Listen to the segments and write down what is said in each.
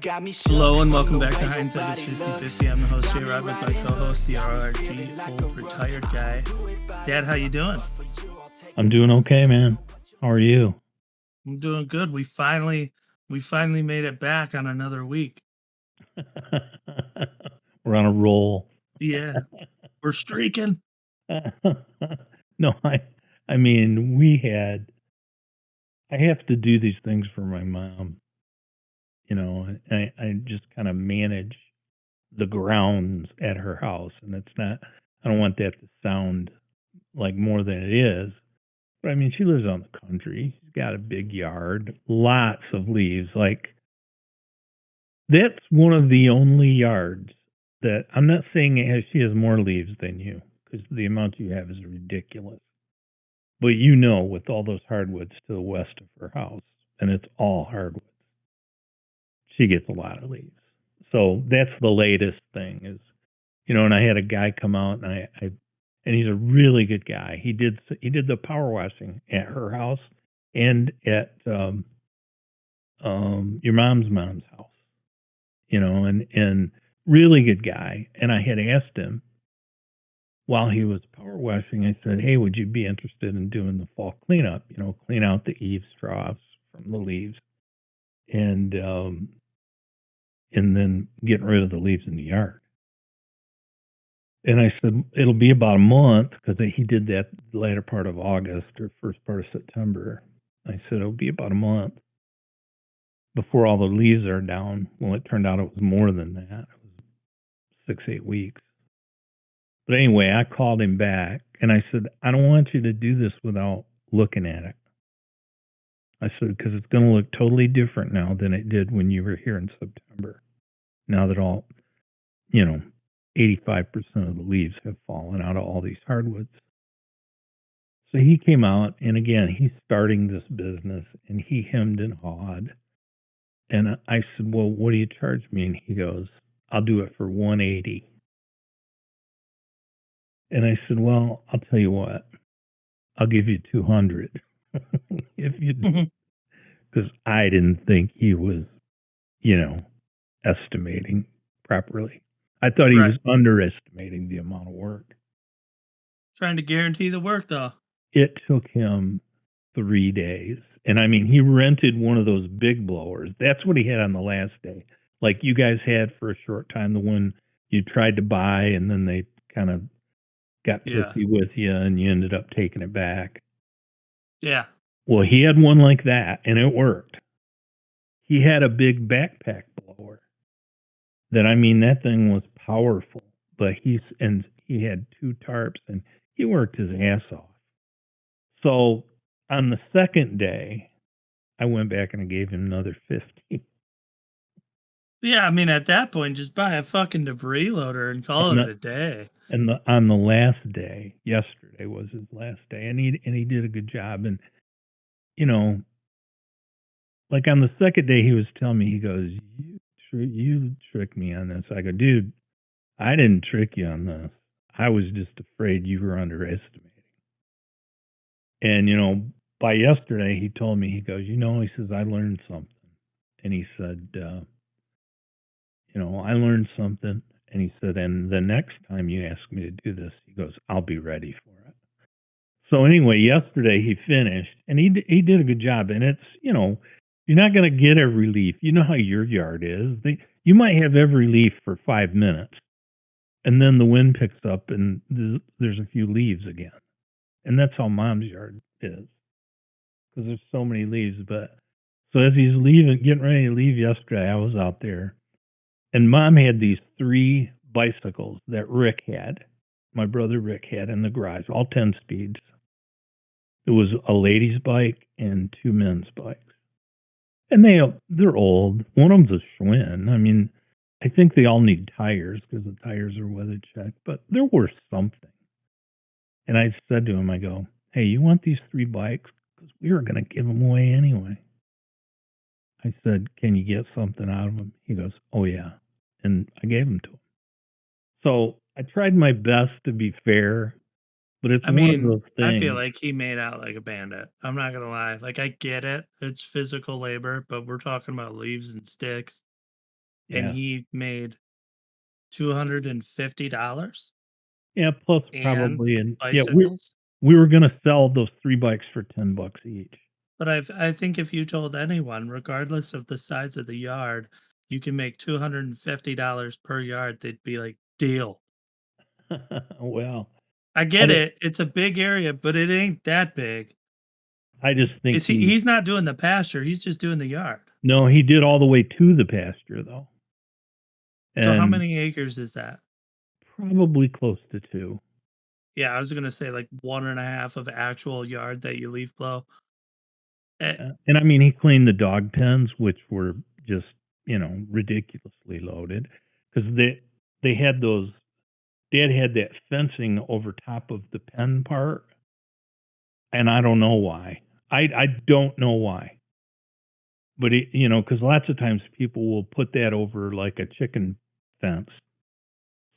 Hello and welcome back to Hindsight is 50/50. I'm the host J-Rod with my co-host, the RRG old retired guy. Dad, how you doing? I'm doing okay, man. How are you? I'm doing good. We finally made it back on another week. We're on a roll. Yeah, we're streaking. No, I mean, I have to do these things for my mom, I just kind of manage the grounds at her house, and I don't want that to sound like more than it is. But I mean, she lives on the country. She's got a big yard, lots of leaves. Like, that's one of the only yards that I'm not saying she has more leaves than you, because the amount you have is ridiculous. But with all those hardwoods to the west of her house, and it's all hardwoods, she gets a lot of leaves. So that's the latest thing is, and I had a guy come out, and and he's a really good guy. He did the power washing at her house and at your mom's house, and really good guy. And I had asked him while he was power washing, I said, "Hey, would you be interested in doing the fall cleanup? Clean out the eaves troughs from the leaves, and then getting rid of the leaves in the yard." And I said, "It'll be about a month," because he did that later part of August or first part of September. I said, "It'll be about a month before all the leaves are down." Well, it turned out it was more than that. It was 6-8 weeks. But anyway, I called him back and I said, "I don't want you to do this without looking at it." I said, "Because it's going to look totally different now than it did when you were here in September. Now that 85% of the leaves have fallen out of all these hardwoods." So he came out, and again, he's starting this business, and he hemmed and hawed. And I said, "Well, what do you charge me?" And he goes, "I'll do it for $180." And I said, "Well, I'll tell you what, I'll give you $200 if you do," because I didn't think he was, you know, estimating properly. I thought he Right. was underestimating the amount of work. Trying to guarantee the work though. It took him 3 days. And I mean, he rented one of those big blowers. That's what he had on the last day. Like you guys had for a short time, the one you tried to buy and then they kind of got Yeah. pissy with you and you ended up taking it back. Yeah. Well, he had one like that and it worked. He had a big backpack blower that, I mean, that thing was powerful, but he had 2 tarps and he worked his ass off. So on the second day, I went back and I gave him another 50. Yeah, I mean at that point just buy a fucking debris loader and call And it the, a day. on the last day, yesterday was his last day, and he did a good job. And you know, like on the second day, he was telling me, he goes, "You tricked me on this." I go, "Dude, I didn't trick you on this. I was just afraid you were underestimating." And by yesterday, he told me, he goes, he says, "I learned something," and he said, "I learned something." And he said, "And the next time you ask me to do this," he goes, "I'll be ready for it." So anyway, yesterday he finished, and he did a good job. And it's you're not going to get every leaf. You know how your yard is. You might have every leaf for 5 minutes, and then the wind picks up, and there's a few leaves again. And that's how Mom's yard is, because there's so many leaves. But so as he's getting ready to leave yesterday, I was out there, and Mom had these 3 bicycles that Rick had, my brother Rick had in the garage, all 10 speeds. It was a lady's bike and 2 men's bikes. And they're old. One of them's a Schwinn. I mean, I think they all need tires because the tires are weather checked, but they're worth something. And I said to him, I go, "Hey, you want these 3 bikes? Because we were going to give them away anyway." I said, "Can you get something out of them?" He goes, "Oh, yeah." And I gave them to him. So I tried my best to be fair, but it's I one of mean, those I feel things. like he made out like a bandit. I'm not gonna lie. Like I get it. It's physical labor, but we're talking about leaves and sticks. and Yeah. he made $250 Yeah, plus and probably and yeah, bicycles. we were gonna sell those 3 bikes for $10 each. But I think if you told anyone, regardless of the size of the yard, you can make $250 per yard, they'd be like, "Deal." Well, I I get don't it. It's a big area, but it ain't that big. I just think Is he's not doing the pasture, he's just doing the yard. no, he did all the way to the pasture, though, So how and many acres is that? probably close to 2. Yeah, I was gonna say like 1.5 of actual yard that you leaf blow. Eh, And I mean, he cleaned the dog pens, which were just, ridiculously loaded because they had those Dad had that fencing over top of the pen part, and I don't know why. I don't know why. But because lots of times people will put that over like a chicken fence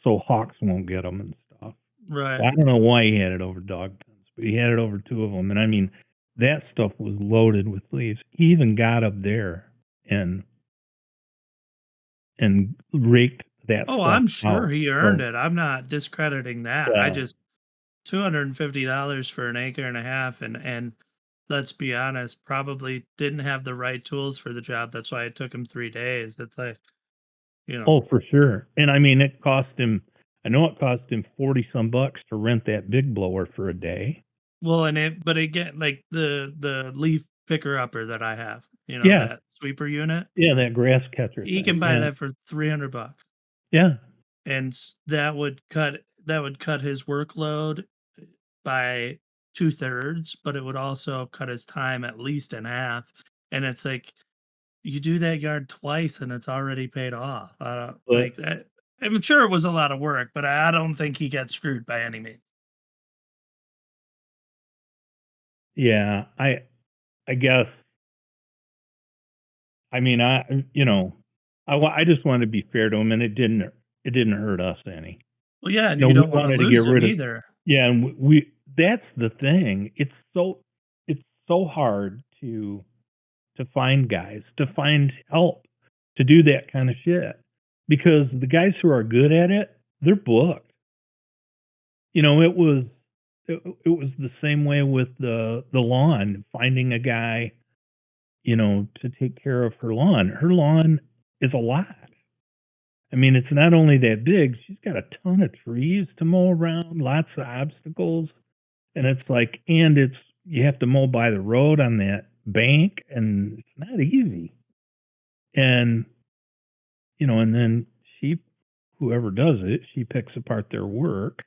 so hawks won't get them and stuff. right. Well, I don't know why he had it over dog pens, but he had it over 2 of them, and I mean, that stuff was loaded with leaves. He even got up there and raked that Oh, stuff I'm sure out. he earned So, it. I'm not discrediting that. I yeah. just $250 for an acre and a half and let's be honest, probably didn't have the right tools for the job. That's why it took him 3 days. It's like, you know, Oh, for sure. And I mean, I know it cost him 40 some bucks to rent that big blower for a day. well, and it but again, like the leaf picker upper that I have, Yeah. that sweeper unit, Yeah, that grass catcher he thing. can buy Yeah. that for 300 bucks. Yeah. And that would cut his workload by 2/3, but it would also cut his time at least in half, and it's like, you do that yard twice and it's already paid off. But I'm sure it was a lot of work, but I don't think he got screwed by any means. yeah, I guess I mean, I just wanted to be fair to him and it didn't hurt us any. Well, yeah, and you We don't wanna wanted to get lose him rid of either. yeah, and we that's the thing. It's so hard to find guys, to find help to do that kind of shit. Because the guys who are good at it, they're booked. It was the same way with the lawn, finding a guy, to take care of her lawn. Her lawn is a lot. I mean, it's not only that big, she's got a ton of trees to mow around, lots of obstacles, and it's you have to mow by the road on that bank, and it's not easy. And and then whoever does it, she picks apart their work.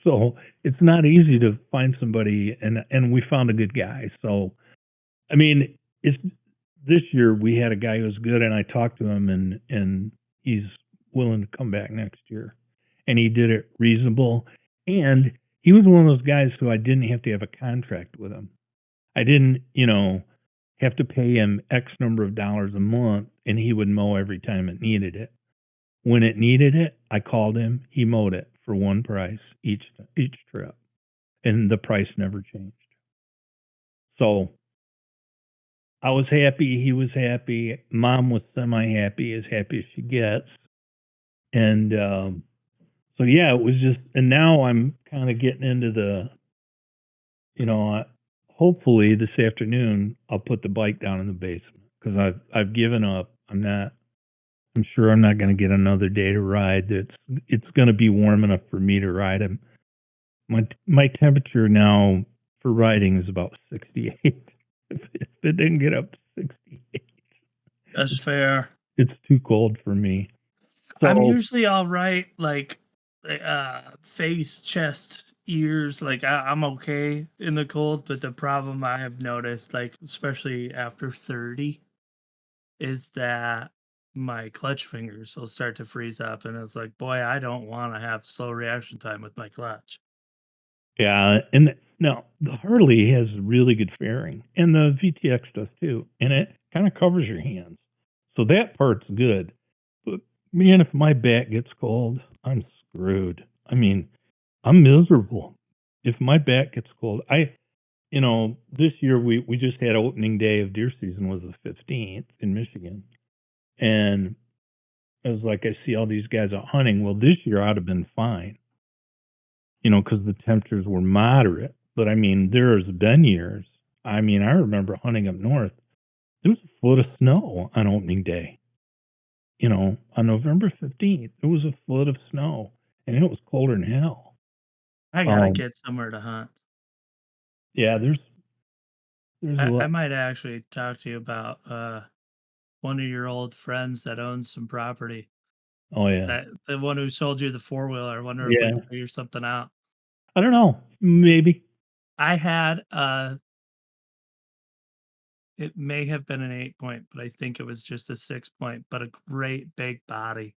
So it's not easy to find somebody, and we found a good guy. So I mean, it's this year we had a guy who was good, and I talked to him, and he's willing to come back next year, and he did it reasonable, and he was one of those guys who I didn't have to have a contract with him. I didn't, have to pay him X number of dollars a month, and he would mow every time it needed it. When it needed it, I called him. He mowed it for one price each trip, and the price never changed. So I was happy. He was happy. Mom was semi-happy, as happy as she gets. And so yeah, it was just. And now I'm kind of getting into hopefully this afternoon I'll put the bike down in the basement because I've given up. I'm sure I'm not going to get another day to ride. It's going to be warm enough for me to ride him. My temperature now for riding is about 68. If it didn't get up to 68, That's fair. it's too cold for me. I'm So usually alright, like, face, chest, ears, like, I'm okay in the cold, but the problem I have noticed, like, especially after 30, is that my clutch fingers will start to freeze up, and it's like, boy, I don't wanna have slow reaction time with my clutch. yeah, and now the Harley has really good fairing, and the VTX does too, and it kind of covers your hands, so that part's good. But man, if my back gets cold, I'm screwed. I mean, I'm miserable. If my back gets cold, this year we just had opening day of deer season was the 15th in Michigan, And I was like, I see all these guys out hunting. Well, this year I'd have been fine, because the temperatures were moderate. But I mean, there's been years. I mean, I remember hunting up north. There was a foot of snow on opening day. On November 15th, there was a foot of snow, and it was colder than hell. I gotta Um, get somewhere to hunt. yeah, there's a I lot. might actually talk to you about one of your old friends that owns some property. Oh yeah, That the one who sold you the four-wheeler. I wonder if we can yeah. figure something out. I don't know. Maybe. I had it may have been an 8 point, but I think it was just a 6 point, but a great big body.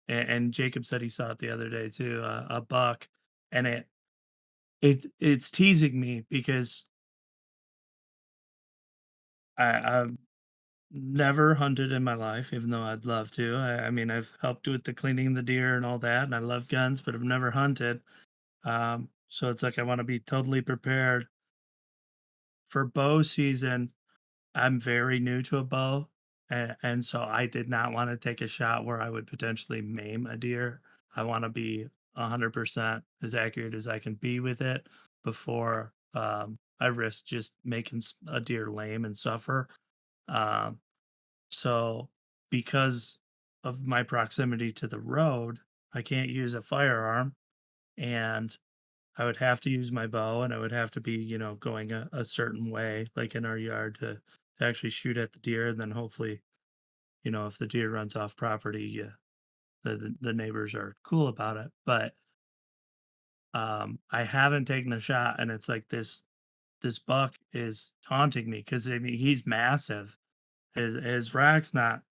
And Jacob said he saw it the other day too, a buck, and it's teasing me because I've never hunted in my life, even though I'd love to. I mean, I've helped with the cleaning the deer and all that, and I love guns, but I've never hunted. So it's like I want to be totally prepared for bow season. I'm very new to a bow, and so I did not want to take a shot where I would potentially maim a deer. I want to be 100% as accurate as I can be with it before I risk just making a deer lame and suffer. Um, so because of my proximity to the road, I can't use a firearm, and I would have to use my bow, and I would have to be, going a certain way, like in our yard to actually shoot at the deer. And then hopefully, if the deer runs off property, yeah, the neighbors are cool about it. But I haven't taken a shot, and it's like this buck is taunting me because I mean he's massive. His rack's not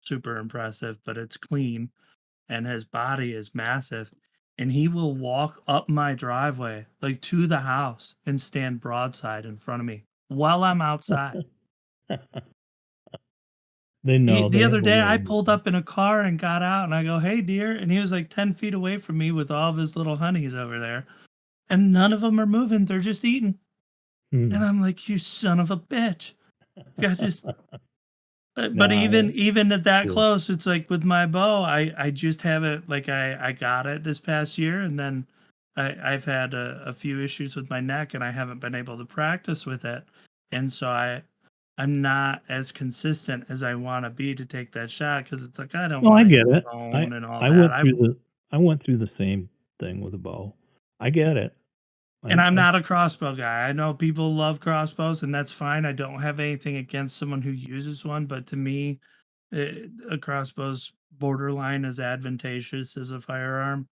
super impressive, but it's clean, and his body is massive. And he will walk up my driveway, like to the house, and stand broadside in front of me while I'm outside. They know The they other have a day, way I with pulled them. up in a car and got out, and I go, "Hey, deer," and he was like 10 feet away from me with all of his little honeys over there, and none of them are moving. They're just eating, and Hmm. I'm like, "You son of a bitch!" I just but even No, even at that cool. close, it's like with my bow, I just haven't like I got it this past year, and then I've had a few issues with my neck, and I haven't been able to practice with it, and so I'm not as consistent as I want to be to take that shot because it's like I don't No, want I to hit get it. I bone and all I that. went through the I went through the same thing with a bow. I get it. And I'm I not a crossbow guy. I know people love crossbows, and that's fine. I don't have anything against someone who uses one, but to me, a crossbow's borderline as advantageous as a firearm,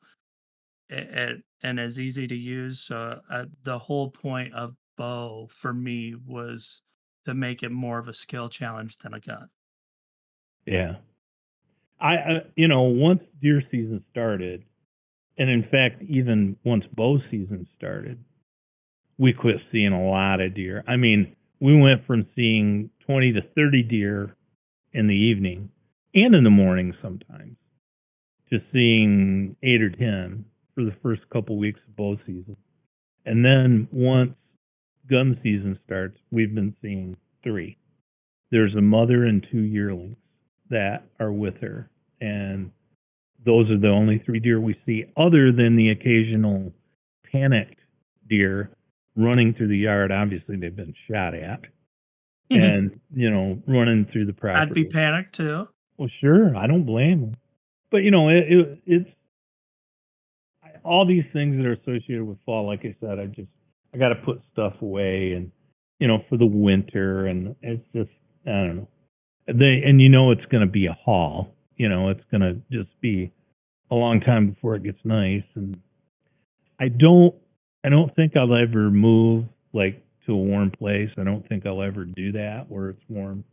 and as easy to use. So the whole point of bow for me was to make it more of a skill challenge than a gun. yeah. Once deer season started, and in fact, even once bow season started, we quit seeing a lot of deer. I mean, we went from seeing 20 to 30 deer in the evening and in the morning sometimes to seeing 8 or 10 for the first couple weeks of bow season. And then once gun season starts, we've been seeing 3. There's a mother and 2 yearlings that are with her. And those are the only 3 deer we see, other than the occasional panicked deer running through the yard. Obviously, they've been shot at and, running through the I'd be property. panicked too. Well, sure, I don't blame them. But, it's all these things that are associated with fall. Like I said, I got to put stuff away and, for the winter. And it's just, I don't know. It's going to be a haul. It's going to just be a long time before it gets nice. And I don't I don't think I'll ever move like to a warm place. I don't think I'll ever do that where it's warm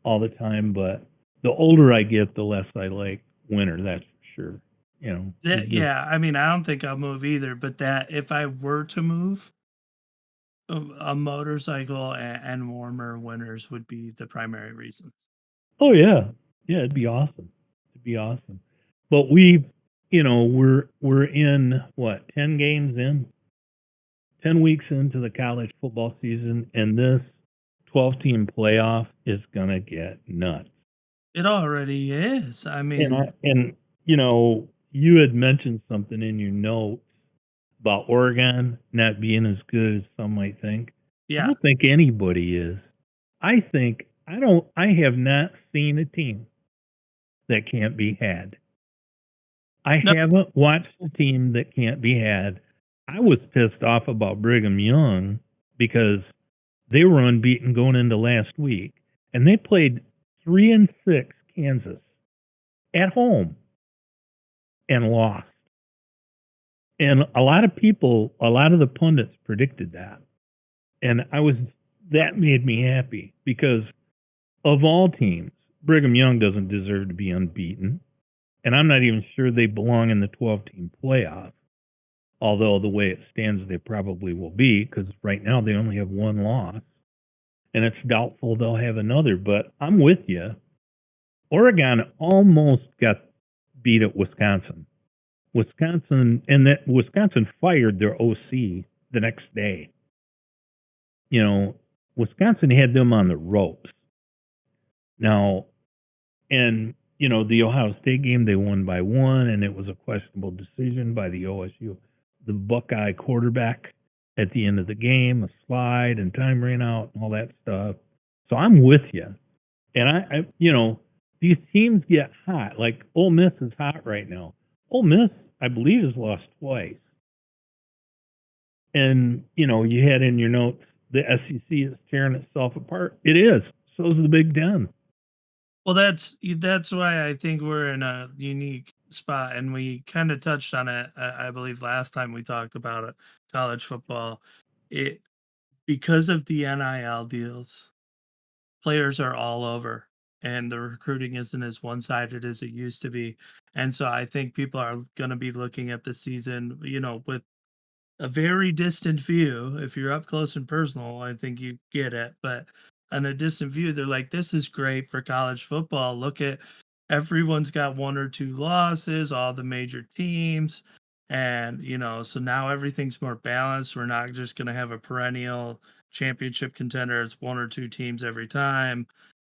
all the time. But the older I get, the less I like winter. That's for sure. It's just Yeah, I mean, I don't think I'll move either, but that if I were to move, a motorcycle and warmer winters would be the primary reason. oh yeah, yeah. It'd be awesome. It'd be awesome. But we're in what 10 games in, 10 weeks into the college football season, and this 12-team playoff is gonna get nuts. It already is. I And mean, and you had mentioned something in your notes about Oregon not being as good as some might think. I yeah. don't think anybody is. I have not seen a team that can't be had. I No, haven't watched a team that can't be had. I was pissed off about Brigham Young because they were unbeaten going into last week, and they played 3-6 Kansas at home and lost. And a lot of people, a lot of the pundits predicted that, and that made me happy because of all teams, Brigham Young doesn't deserve to be unbeaten, and I'm not even sure they belong in the 12-team playoff. Although the way it stands, they probably will be because right now they only have one loss, and it's doubtful they'll have another. But I'm with you. Oregon almost got beat at Wisconsin. Wisconsin fired their OC the next day. You know, Wisconsin had them on the ropes. Now, and the Ohio State game they won by one, and it was a questionable decision by the OSU, the Buckeye quarterback at the end of the game, a slide and time ran out and all that stuff. So I'm with you, and these teams get hot. Like Ole Miss is hot right now. Ole Miss, I believe, has lost twice, and you had in your notes the SEC is tearing itself apart. It is. So is the Big Ten. well, that's why I think we're in a unique spot, and we kind of touched on it, I believe, last time we talked about it, college football. It Because of the NIL deals, players are all over, and the recruiting isn't as one-sided as it used to be. And so I think people are going to be looking at the season, with a very distant view. If you're up close and personal, I think you get it. But on a distant view, they're like, this is great for college football. Look at everyone's got one or two losses, all the major teams. And, so now everything's more balanced. We're not just going to have a perennial championship contender. It's one or two teams every time.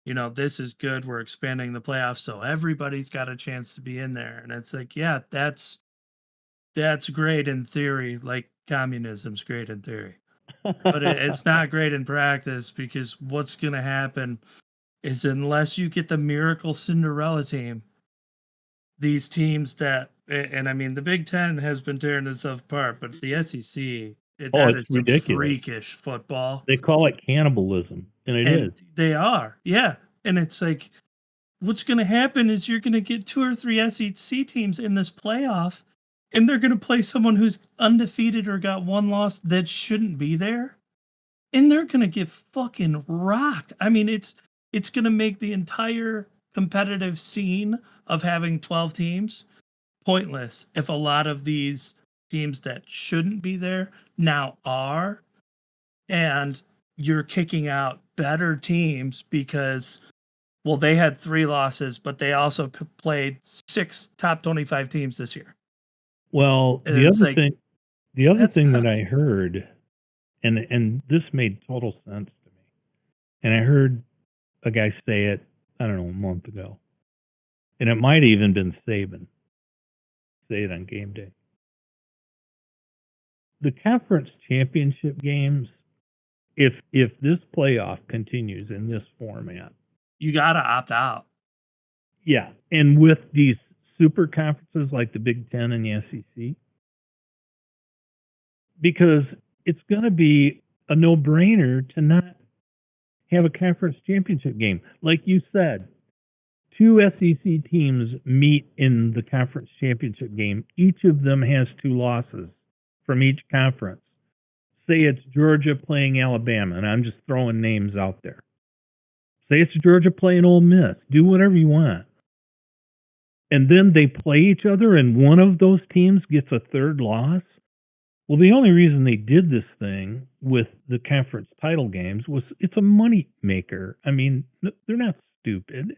This is good. We're expanding the playoffs. So everybody's got a chance to be in there. And it's like, yeah, that's great in theory, like communism's great in theory. But it's not great in practice because what's going to happen is unless you get the miracle Cinderella team, these teams and I mean, the Big Ten has been tearing itself apart, but the SEC, Oh, that it's is some ridiculous. freakish football. They call it cannibalism, and it And is. they are, yeah. And it's like, what's going to happen is you're going to get two or three SEC teams in this playoff, and they're going to play someone who's undefeated or got one loss that shouldn't be there, and they're going to get fucking rocked. I mean, it's going to make the entire competitive scene of having 12 teams pointless if a lot of these teams that shouldn't be there now are, and you're kicking out better teams because, well, they had 3 losses, but they also played 6 top 25 teams this year. Well, And it's like, the other that's thing that tough. I heard, and this made total sense to me, and I heard a guy say it, I don't know, a month ago, and it might have even been Saban say it on game day. The conference championship games, if this playoff continues in this format, You got to opt out. yeah, and with these super conferences like the Big Ten and the SEC, because it's going to be a no-brainer to not have a conference championship game. Like you said, two SEC teams meet in the conference championship game. Each of them has 2 losses from each conference. Say it's Georgia playing Alabama, and I'm just throwing names out there. Say it's Georgia playing Ole Miss. Do whatever you want. And then they play each other, and one of those teams gets a third loss. Well, the only reason they did this thing with the conference title games was it's a money maker. I mean, they're not stupid.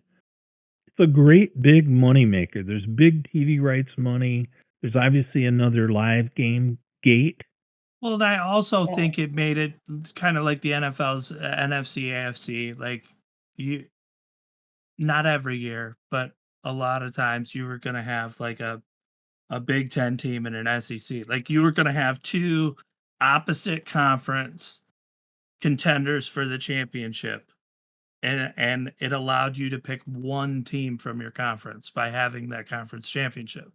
It's a great big money maker. There's big TV rights money. There's obviously another live game gate. Well, and I also Oh. think it made it kind of like the NFL's NFC, AFC. Like, you not every year, but a lot of times you were gonna have like a Big Ten team and an SEC. Like you were gonna have two opposite conference contenders for the championship. And it allowed you to pick one team from your conference by having that conference championship.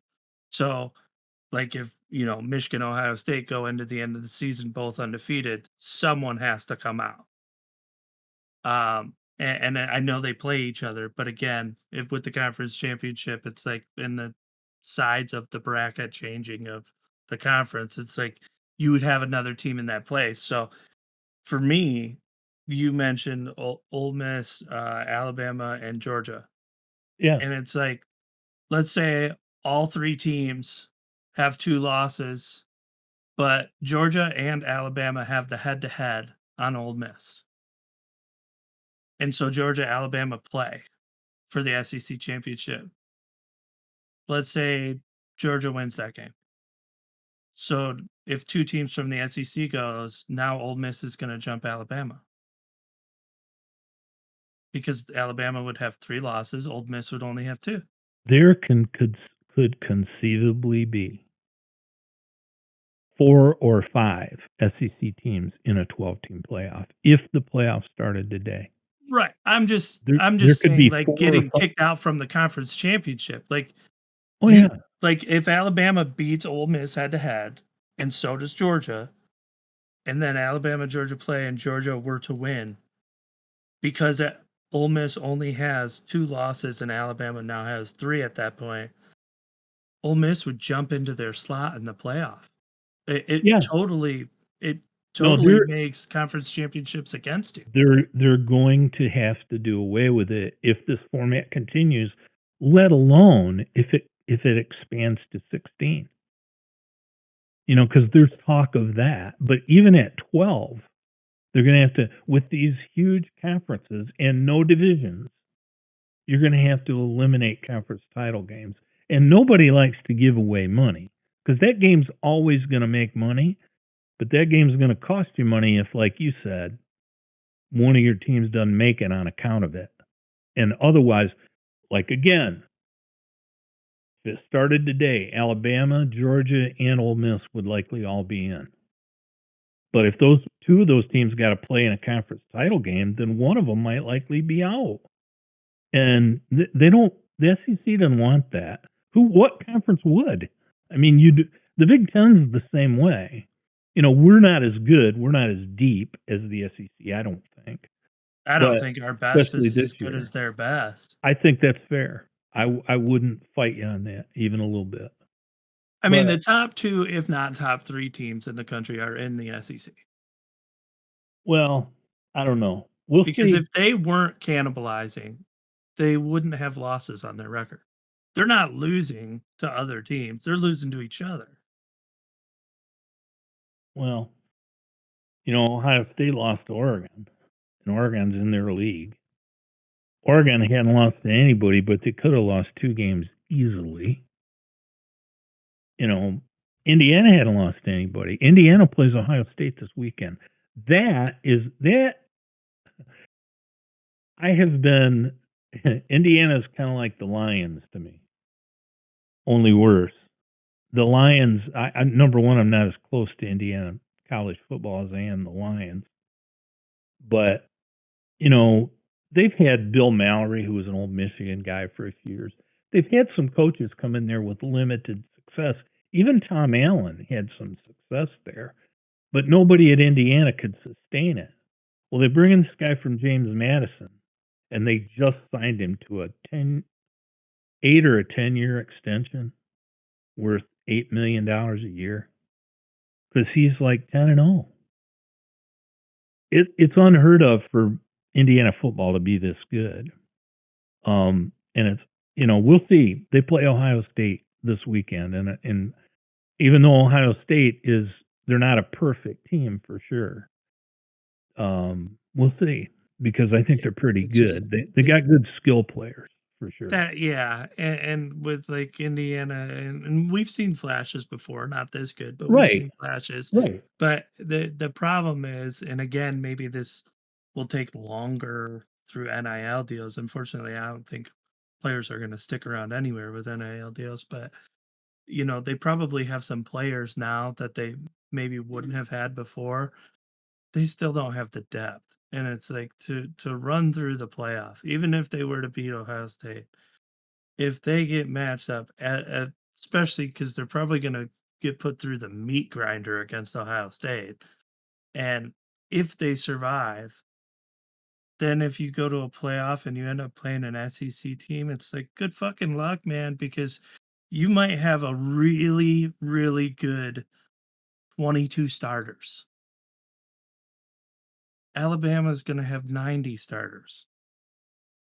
So like if Michigan, Ohio State go into the end of the season both undefeated, someone has to come out. And I know they play each other, but again, if with the conference championship, it's like in the sides of the bracket changing of the conference, it's like you would have another team in that place. So for me, you mentioned Ole Miss, Alabama, and Georgia, Yeah, and it's like, let's say all three teams have two losses, but Georgia and Alabama have the head-to-head on Ole Miss, and so Georgia, Alabama play for the SEC championship. Let's say Georgia wins that game. So if two teams from the SEC goes, now Ole Miss is going to jump Alabama because Alabama would have three losses, Ole Miss would only have two. there could conceivably be 4 or 5 SEC teams in a 12-team playoff if the playoffs started today. Right. There I'm there just could saying be like 4 or getting 5. kicked out from the conference championship. Like Oh, you yeah. like if Alabama beats Ole Miss head to head and so does Georgia, and then Alabama Georgia play and Georgia were to win because Ole Miss only has two losses and Alabama now has three at that point. Ole Miss would jump into their slot in the playoff. Yeah. It No, totally makes conference championships against you. they're going to have to do away with it if this format continues, let alone if it expands to 16. Because there's talk of that. But even at 12, they're going to have to, with these huge conferences and no divisions, you're going to have to eliminate conference title games. And nobody likes to give away money because that game's always going to make money, but that game's going to cost you money if, like you said, one of your teams doesn't make it on account of it. And otherwise, like again, if it started today, Alabama, Georgia, and Ole Miss would likely all be in. But if those two of those teams got to play in a conference title game, then one of them might likely be out. And they don't. The SEC doesn't want that. What conference would? I mean, the Big Ten's the same way. We're not as good. We're not as deep as the SEC. I don't think. I don't But think our best especially is this as good as year, their best. I think that's fair. I wouldn't fight you on that even a little bit. I mean, the But top 2, if not top 3 teams in the country are in the SEC. well, I don't know. We'll Because see. if they weren't cannibalizing, they wouldn't have losses on their record. They're not losing to other teams, they're losing to each other. Well, Ohio State lost to Oregon, and Oregon's in their league. Oregon hadn't lost to anybody, but they could have lost 2 games easily. Indiana hadn't lost to anybody. Indiana plays Ohio State this weekend. That I have been. Indiana's kind of like the Lions to me, only worse. The Lions, number one, I'm not as close to Indiana college football as I am the Lions, but they've had Bill Mallory, who was an old Michigan guy for a few years. They've had some coaches come in there with limited success. Even Tom Allen had some success there, but nobody at Indiana could sustain it. Well, they bring in this guy from James Madison, and they just signed him to a 8 or a 10-year extension worth $8 million a year because he's like 10-0. It's unheard of for Indiana football to be this good. And it's we'll see. They play Ohio State this weekend, and even though Ohio State they're not a perfect team for sure. We'll see because I think they're pretty It just good. They got good skill players for sure. that yeah, and with like Indiana, and we've seen flashes before, not this good, but we've Right, seen flashes. right. But the problem is, and again, maybe this will take longer through NIL deals. Unfortunately, I don't think players are going to stick around anywhere with NIL deals, but they probably have some players now that they maybe wouldn't have had before. They still don't have the depth. And it's like to run through the playoff, even if they were to beat Ohio State, if they get matched up especially because they're probably going to get put through the meat grinder against Ohio State. And if they survive, then if you go to a playoff and you end up playing an SEC team, it's like good fucking luck, man, because you might have a really, really good 22 starters. Alabama's going to have 90 starters.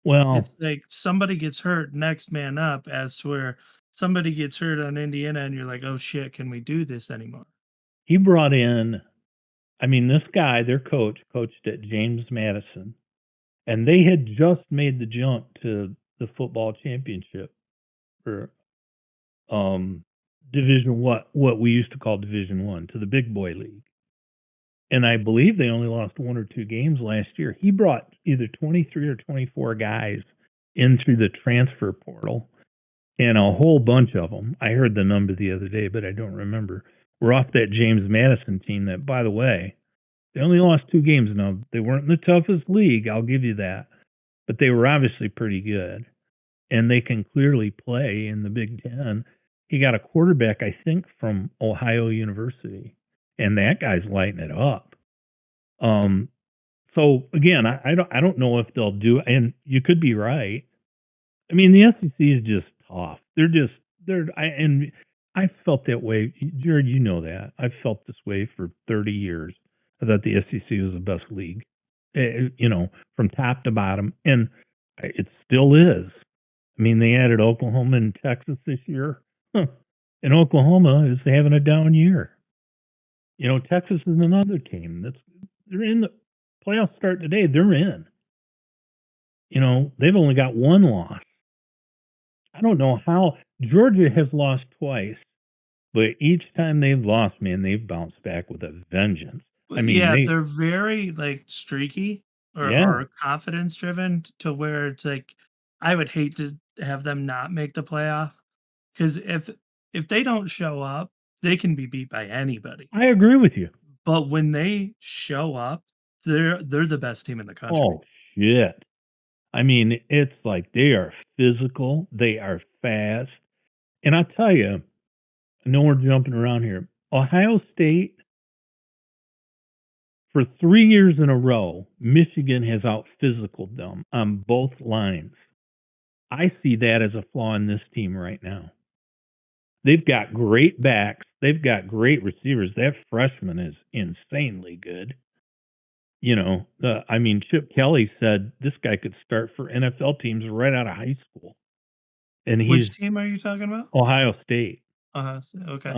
Well, It's like somebody gets hurt, next man up, as to where somebody gets hurt on Indiana, and you're like, oh shit, can we do this anymore? he brought in, I mean, this guy, their coach, coached at James Madison, and they had just made the jump to the football championship for division what we used to call Division 1 to the big boy league. And I believe they only lost 1 or 2 games last year. He brought either 23 or 24 guys in through the transfer portal, and a whole bunch of them, I heard the number the other day, but I don't remember, were off that James Madison team that, by the way, they only lost 2 games. Now, they weren't in the toughest league, I'll give you that, but they were obviously pretty good, and they can clearly play in the Big Ten. He got a quarterback, I think, from Ohio University, and that guy's lighting it up. So again, I don't know if they'll do, and you could be right. I mean, the SEC is just tough. I felt that way, Jared. You know that I've felt this way for 30 years. I thought the SEC was the best league, from top to bottom, and it still is. I mean, they added Oklahoma and Texas this year, and Oklahoma is having a down year. Texas is another team they're in the playoffs start today. They're in. They've only got 1 loss. I don't know how Georgia has lost twice, but each time they've lost, man, they've bounced back with a vengeance. I mean, Yeah, they're very like streaky yeah, or confidence driven to where it's like I would hate to have them not make the playoff because if they don't show up, they can be beat by anybody. I agree with you. But when they show up, they're the best team in the country. Oh shit! I mean, it's like they are physical, they are fast, and I tell you, I know we're jumping around here. Ohio State, for 3 years in a row, Michigan has out physicaled them on both lines. I see that as a flaw in this team right now. They've got great backs. They've got great receivers. That freshman is insanely good. I mean, Chip Kelly said this guy could start for NFL teams right out of high school, and he's Which team are you talking about? Ohio State. Okay.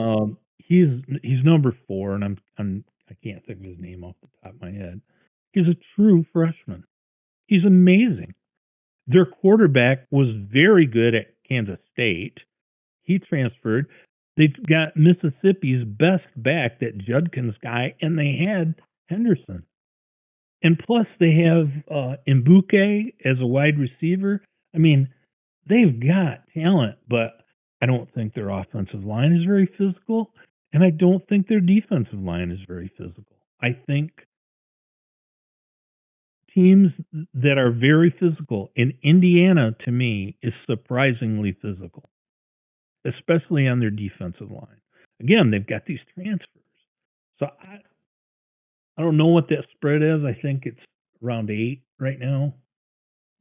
He's number 4, and I can't think of his name off the top of my head. He's a true freshman. He's amazing. Their quarterback was very good at Kansas State. He transferred. They've got Mississippi's best back, that Judkins guy, and they had Henderson. And plus, they have Mbuke as a wide receiver. I mean, they've got talent, but I don't think their offensive line is very physical, and I don't think their defensive line is very physical. I think teams that are very physical, and Indiana, to me, is surprisingly physical, especially on their defensive line. Again, they've got these transfers. So I don't know what that spread is. I think it's around 8 right now.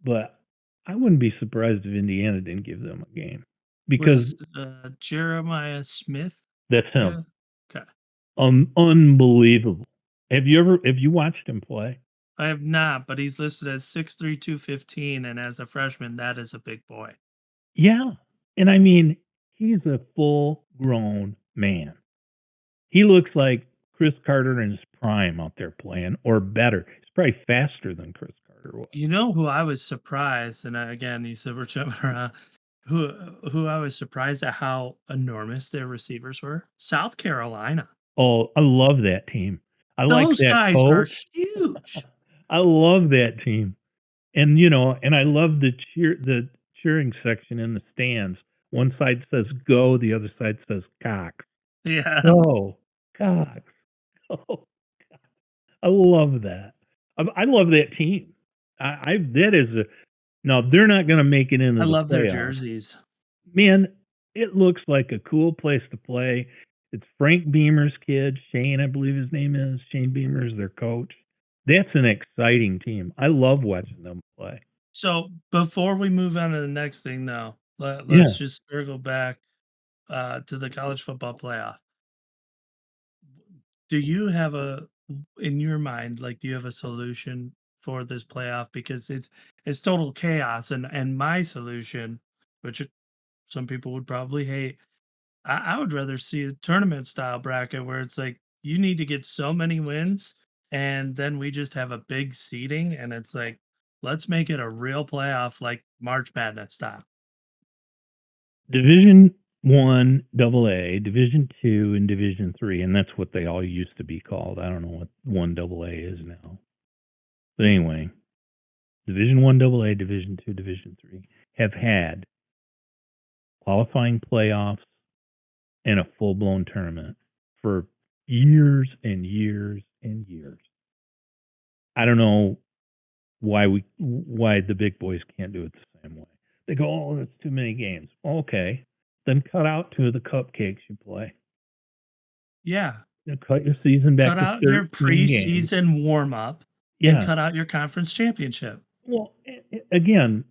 But I wouldn't be surprised if Indiana didn't give them a game, because Was Jeremiah Smith? that's him. Yeah. Okay. Unbelievable. Have you watched him play? I have not, but he's listed as 6'3", 215, and as a freshman, that is a big boy. Yeah. And I mean, he's a full grown man. He looks like Chris Carter in his prime out there playing, or better. He's probably faster than Chris Carter was. You know who I was surprised, and again, you said we're jumping around. Who I was surprised at how enormous their receivers were? South Carolina. Oh, I love that team. I like Those that guys are coach. huge. I love that team. And and I love the cheering section in the stands. One side says go, the other side says Cox. Yeah. Go, Cox. Oh, I love that. I love that team. I that is a now they're not going to make it into I the love their playoffs. jerseys. Man, it looks like a cool place to play. It's Frank Beamer's kid, Shane, I believe his name is. Shane Beamer is their coach. That's an exciting team. I love watching them play. So before we move on to the next thing, though, let's Yeah. just circle back to the college football playoff. Do you have in your mind, like, do you have a solution for this playoff? Because it's total chaos, and my solution, which some people would probably hate, I would rather see a tournament style bracket where it's like you need to get so many wins, and then we just have a big seeding, and it's like, let's make it a real playoff like March Madness style. Division 1 AA, Division 2, and Division 3, and that's what they all used to be called. I don't know what 1 AA is now. But anyway, Division 1 AA, Division 2, Division 3 have had qualifying playoffs and a full-blown tournament for years and years and years. I don't know why the big boys can't do it the same way. They go, "Oh, that's too many games." Okay. Then cut out 2 of the cupcakes you play. Yeah, Cut your season back cut to out your 13 games. preseason warm up and Yeah. cut out your conference championship. Well, again,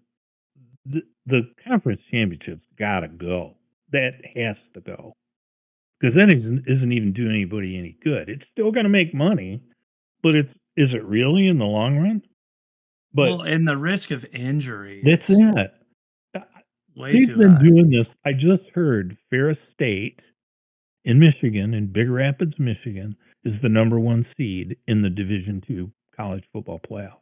the conference championships got to go. That has to go because that isn't even doing anybody any good. It's still going to make money, but is it really in the long run? Well, But and the risk of injury that's is it. way They've too been high. doing this. I just heard Ferris State in Michigan, in Big Rapids, Michigan, is the number 1 seed in the Division 2 college football playoff.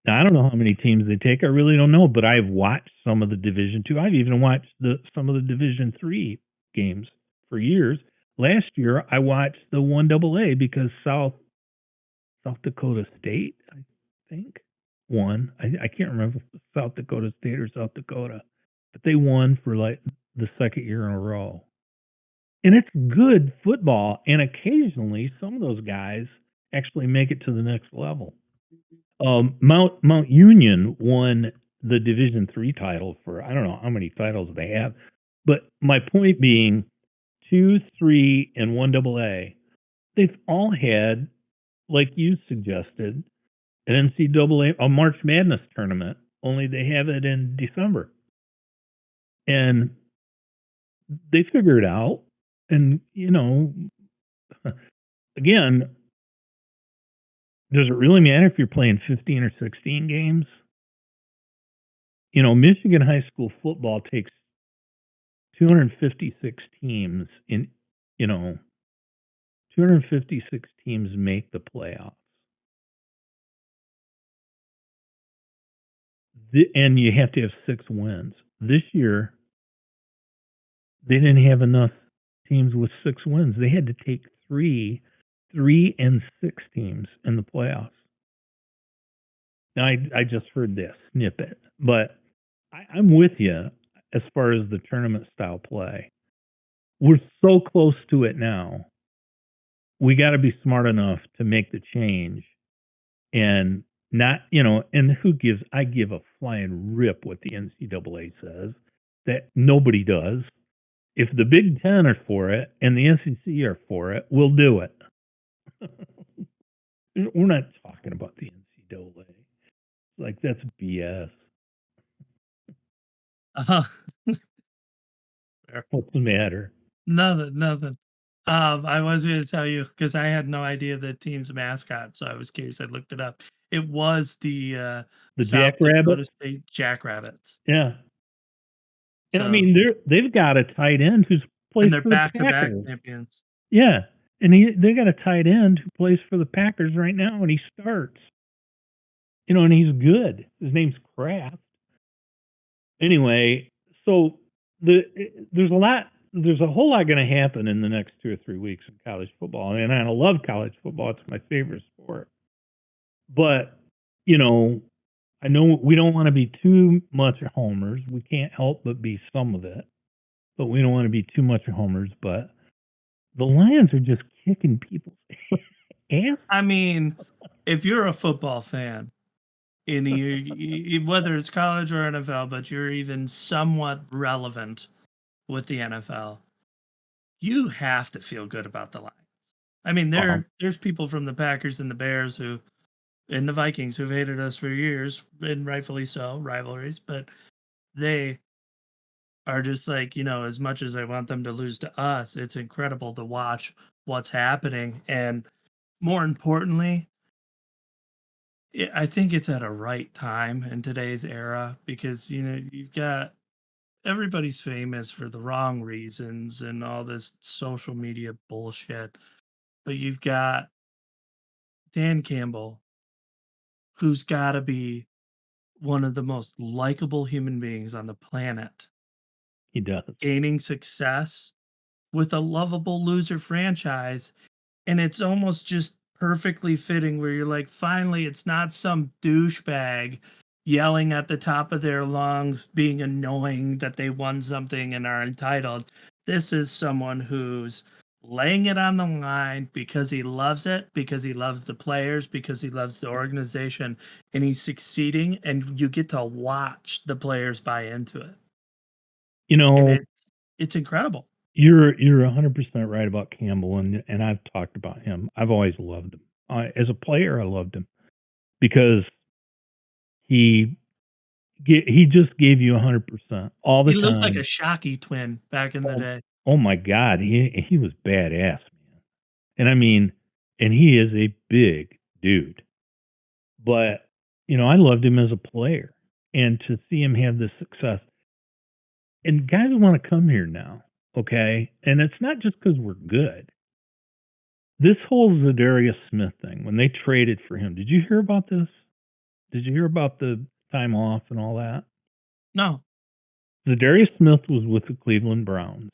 Now, I don't know how many teams they take. I really don't know, but I've watched some of the Division 2. I've even watched some of the Division 3 games for years. Last year, I watched the 1 AA because South Dakota State, I think, won. I can't remember if it was South Dakota State or South Dakota, but they won for like the second year in a row. And it's good football, and occasionally some of those guys actually make it to the next level. Mount Union won the Division 3 title for I don't know how many titles they have, but my point being, 2, 3, and 1 AA, they've all had, like you suggested, an NCAA, a March Madness tournament. Only they have it in December, and they figure it out. And again, does it really matter if you're playing 15 or 16 games? Michigan high school football takes 256 teams in, 256 teams make the playoffs. And you have to have 6 wins. This year, they didn't have enough teams with 6 wins. They had to take 3 and 6 teams in the playoffs. Now, I just heard this snippet, but I'm with you as far as the tournament style play. We're so close to it now. We got to be smart enough to make the change and not, and I give a flying rip what the NCAA says that nobody does. If the Big Ten are for it and the SEC are for it, we'll do it. We're not talking about the NCAA. Like, that's BS. Uh-huh. What's the matter? Nothing. I was going to tell you because I had no idea the team's mascot, so I was curious. I looked it up. It was the The South Jackrabbit? Dakota State Jackrabbits. Yeah. And I So, mean, they've got a tight end who and plays they're for the back-to-back Packers. champions. Yeah. And they got a tight end who plays for the Packers right now, and he starts. And he's good. His name's Kraft. Anyway, so there's a whole lot going to happen in the next 2 or 3 weeks in college football, and I love college football. It's my favorite sport. But you know, I know we don't want to be too much homers. We can't help but be some of it, but we don't want to be too much homers. But the Lions are just kicking people's ass. I mean, if you're a football fan, in whether it's college or NFL, but you're even somewhat relevant with the NFL, you have to feel good about the Lions. I mean, Um, there's people from the Packers and the Bears who and the Vikings who've hated us for years, and rightfully so, rivalries, but they are just like, as much as I want them to lose to us, it's incredible to watch what's happening. And more importantly, I think it's at a right time in today's era because, you've got everybody's famous for the wrong reasons and all this social media bullshit. But you've got Dan Campbell, who's got to be one of the most likable human beings on the planet, he does. gaining success with a lovable loser franchise. And it's almost just perfectly fitting where you're like, finally, it's not some douchebag yelling at the top of their lungs, being annoying that they won something and are entitled. This is someone who's laying it on the line because he loves it, because he loves the players, because he loves the organization, and he's succeeding. And you get to watch the players buy into it. You And know, it's incredible. you're 100% right about Campbell, and I've talked about him. I've always loved him. As a player, I loved him because he he just gave you 100% all the He looked like a time. Shocky twin back in the Oh, day. oh my God, he was badass, man. And I mean, and he is a big dude. But I loved him as a player, and to see him have this success, and guys want to come here now, okay? And it's not just because we're good. This whole Zadarius Smith thing, when they traded for him, did you hear about this? Did you hear about the time off and all that? No. Zadarius Smith was with the Cleveland Browns.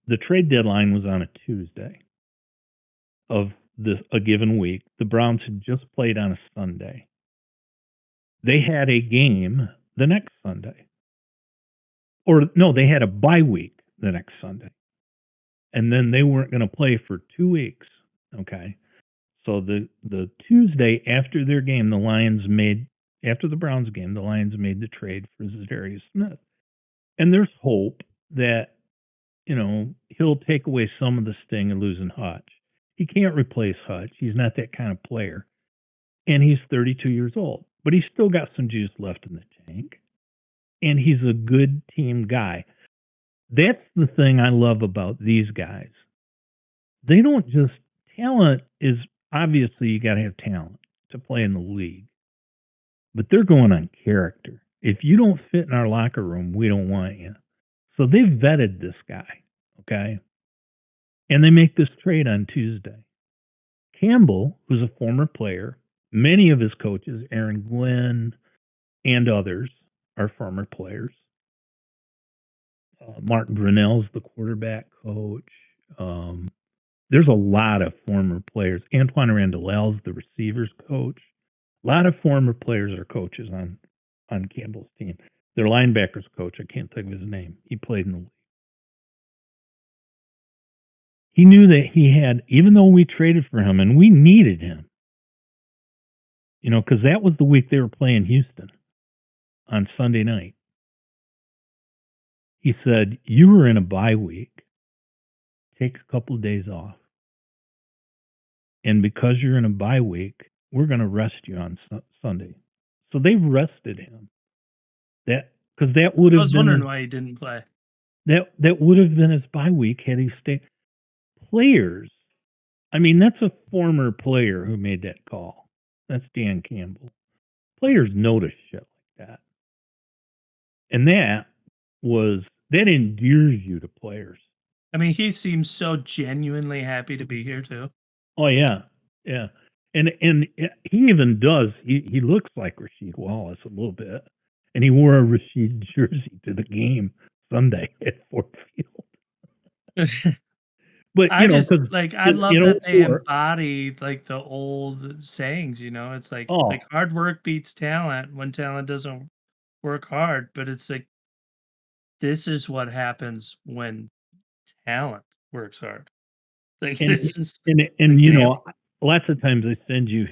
The trade deadline was on a Tuesday of a given week. The Browns had just played on a Sunday. They had a game the next Sunday. Or no, they had a bye week the next Sunday. And then they weren't going to play for 2 weeks. Okay. So the Tuesday after their game, after the Browns game, the Lions made the trade for Zadarius Smith. And there's hope that, he'll take away some of the sting of losing Hutch. He can't replace Hutch. He's not that kind of player. And he's 32 years old, but he's still got some juice left in the tank. And he's a good team guy. That's the thing I love about these guys. They don't just talent is obviously you got to have talent to play in the league, but they're going on character. If you don't fit in our locker room, we don't want you. So they vetted this guy, okay? And they make this trade on Tuesday. Campbell, who's a former player, many of his coaches, Aaron Glenn and others, are former players. Mark Brunell's the quarterback coach. There's a lot of former players. Antoine Randall's the receivers coach. A lot of former players are coaches on Campbell's team. Their linebackers coach, I can't think of his name. He played in the league. He knew that he had, even though we traded for him and we needed him, because that was the week they were playing Houston on Sunday night. He said, "You were in a bye week. Take a couple of days off. And because you're in a bye week, we're going to rest you on Sunday." So they rested him. Because that would I have was wondering been why he didn't play. that would have been his bye week had he stayed. Players, I mean, that's a former player who made that call. That's Dan Campbell. Players notice shit like that, and that endears you to players. I mean, he seems so genuinely happy to be here too. Oh yeah, yeah, and he even does. He looks like Rasheed Wallace a little bit, and he wore a Rasheed jersey to the game Sunday at Ford Field. But, I just because like, I love in that they '04 embody, like, the old sayings, you know? It's like, oh, hard work beats talent when talent doesn't work hard, but it's like, this is what happens when talent works hard. Like, and this is an and, example. lots of times I send you,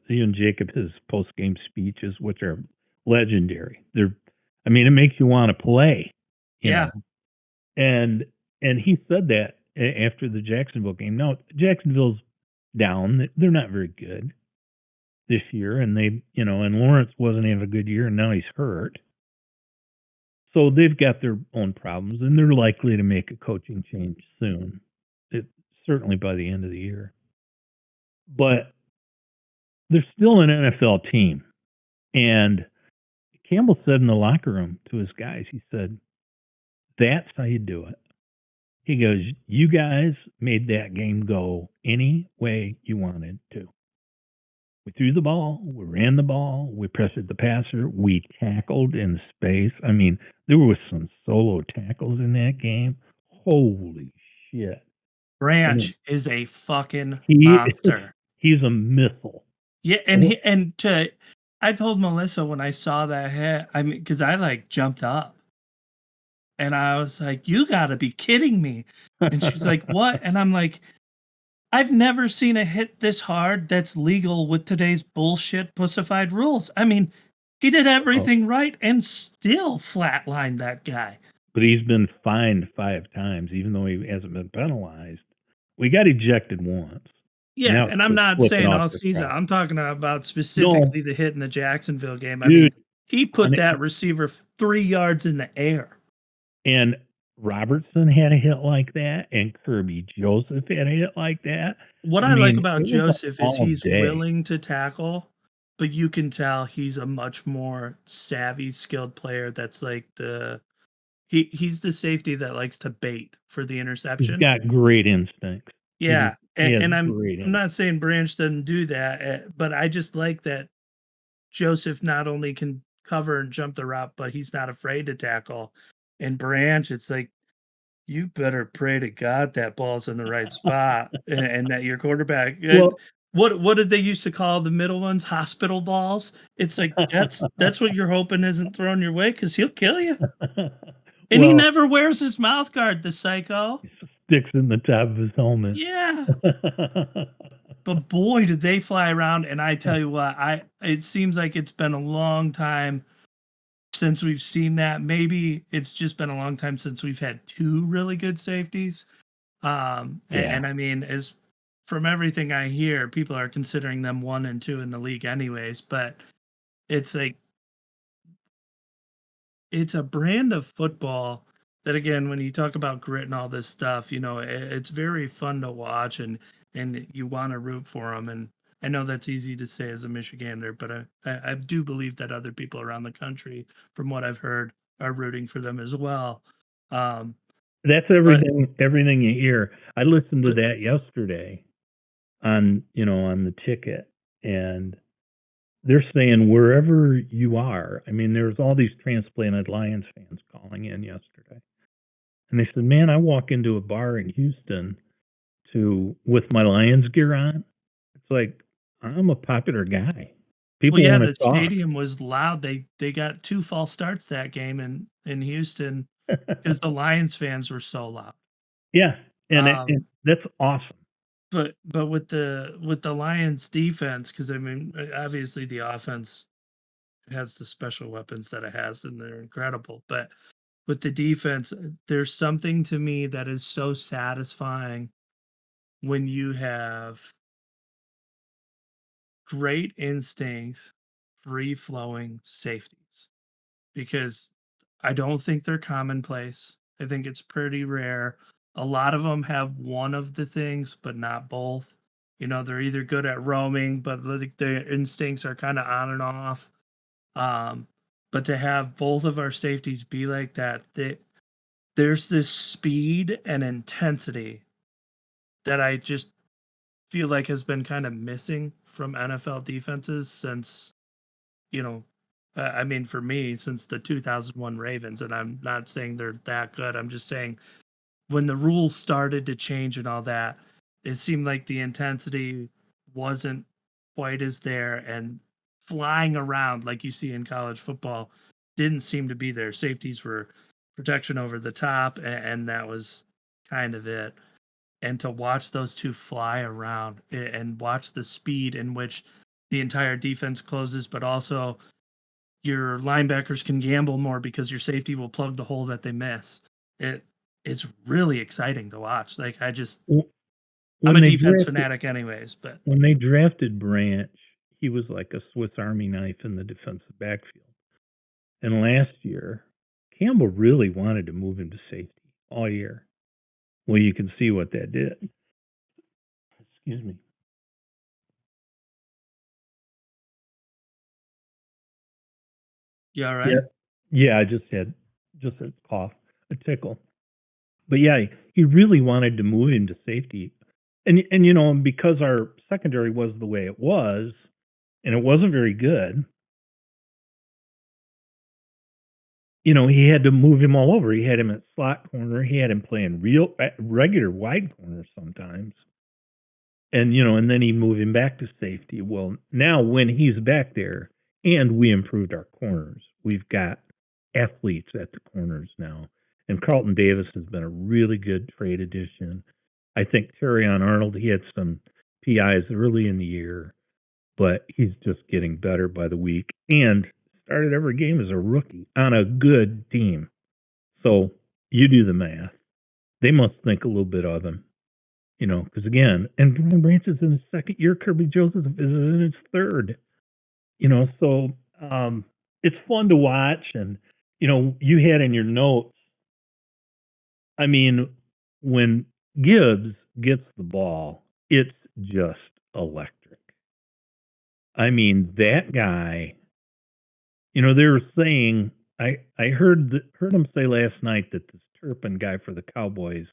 you and Jacob his post-game speeches, which are legendary. I mean, it makes you wanna play, you Yeah, know? And he said that after the Jacksonville game. Now, Jacksonville's down. They're not very good this year, and and Lawrence wasn't having a good year, and now he's hurt. So they've got their own problems, and they're likely to make a coaching change soon. It, certainly by the end of the year. But they're still an NFL team. And Campbell said in the locker room to his guys, he said, "That's how you do it." He goes, "You guys made that game go any way you wanted to. We threw the ball, we ran the ball, we pressured the passer, we tackled in space. I mean, there was some solo tackles in that game. Holy shit. I mean, Branch is a fucking he monster. he's a missile." Yeah, and Oh, he and to I told Melissa when I saw that hit, I mean, because I, like, jumped up, and I was like, "You gotta be kidding me." And she's like, "What?" And I'm like, "I've never seen a hit this hard that's legal with today's bullshit pussified rules." I mean, he did oh, everything right and still flatlined that guy. but he's been fined 5 times, even though he hasn't been penalized. We got ejected once, and Yeah, that was and I'm for not flipping saying off all the season. crowd. I'm talking about No, specifically the hit in the Jacksonville game. I mean, dude, he on put that receiver 3 yards in the air. and Robertson had a hit like that, and Kirby Joseph had a hit like that. What I I like mean, about it was Joseph is all he's day. willing to tackle, but you can tell he's a much more savvy, skilled player that's like he's the safety that likes to bait for the He's interception. got great instincts. Yeah, He has and great I'm not instincts. saying Branch doesn't do that, but I just like that Joseph not only can cover and jump the route, but he's not afraid to tackle. And Branch, it's like you better pray to God that ball's in the right spot and that your quarterback Well, what did they used to call the middle ones? Hospital balls? It's like, that's what you're hoping isn't thrown your way because 'cause he'll kill you. And he well, never wears his mouth guard, the psycho. sticks in the top of his helmet. Yeah. But boy, did they fly around, and I tell you what, I it seems like it's been a long time since we've seen that. Maybe it's just been a long time since we've had 2 really good safeties. Yeah. And I mean, as from everything I hear, people are considering them 1 and 2 in the league anyways, but it's like it's a brand of football that again, when you talk about grit and all this stuff, it's very fun to watch and you want to root for them. And I know that's easy to say as a Michigander, but I do believe that other people around the country, from what I've heard, are rooting for them as well. Um, That's but everything you hear. I listened to but that yesterday on the ticket, and they're saying wherever you are, I mean, there's all these transplanted Lions fans calling in yesterday. And they said, "Man, I walk into a bar in Houston to with my Lions gear on. It's like I'm a popular guy. Well, People yeah, want the to talk." stadium was loud. They got 2 false starts that game in Houston because the Lions fans were so loud. Yeah, and Um, that's awesome. but with the Lions defense, because I mean, obviously the offense has the special weapons that it has, and they're incredible. But with the defense, there's something to me that is so satisfying when you have great instincts, free flowing safeties. Because I don't think they're commonplace. I think it's pretty rare. A lot of them have one of the things, but not both. They're either good at roaming, but like their instincts are kind of on and off. Um, but to have both of our safeties be like that, there's this speed and intensity that I just feel like has been kind of missing from NFL defenses since you know, I mean, for me, since the 2001 Ravens, and I'm not saying they're that good. I'm just saying when the rules started to change and all that, it seemed like the intensity wasn't quite as there, and flying around like you see in college football didn't seem to be there. Safeties were protection over the top, and that was kind of it. And to watch those two fly around and watch the speed in which the entire defense closes, but also your linebackers can gamble more because your safety will plug the hole that they miss. It it's really exciting to watch. Like W- I'm When a they defense drafted fanatic anyways, but when they drafted Branch, he was like a Swiss Army knife in the defensive backfield. And last year, Campbell really wanted to move him to safety all year. Well, you can see what that did. Excuse me. you all right? Yeah. Yeah, I just had a cough, a tickle. But yeah, he really wanted to move him to safety. And you know, because our secondary was the way it was, and it wasn't very good, you know, he had to move him all over. He had him at slot corner. He had him playing regular wide corner sometimes. And you know, and then he moved him back to safety. Well, now when he's back there, and we improved our corners, we've got athletes at the corners now. And Carlton Davis has been a really good trade addition. I think Terrion Arnold, he had some PIs early in the year, but he's just getting better by the week and started every game as a rookie on a good team. So you do the math. They must think a little bit of him, you know, because again, and Brian Branch is in his second year. Kirby Joseph is in his third, you know, so it's fun to watch. And, you know, you had in your notes, I mean, when Gibbs gets the ball, it's just electric. I mean, that guy, you know, they were saying, I heard him say last night that this Turpin guy for the Cowboys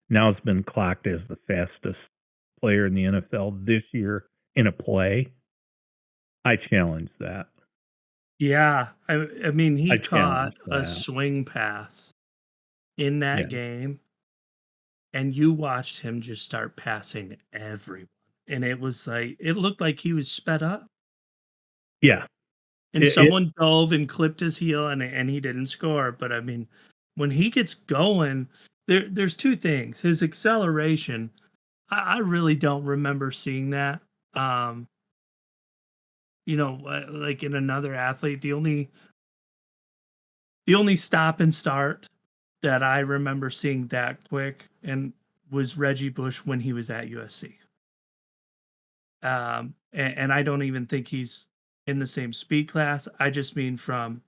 now has been clocked as the fastest player in the NFL this year in a play. I challenge that. Yeah. I mean he I caught challenge a that. swing pass in Yeah. that game, and you watched him just start passing everyone. And it was like it looked like he was sped up. Yeah. And It someone dove and clipped his heel, and he didn't score. But I mean, when he gets going, there's two things. His acceleration, I really don't remember seeing that. Um, like in another athlete, the only stop and start that I remember seeing that quick and was Reggie Bush when he was at USC. And I don't even think he's in the same speed class. I just mean from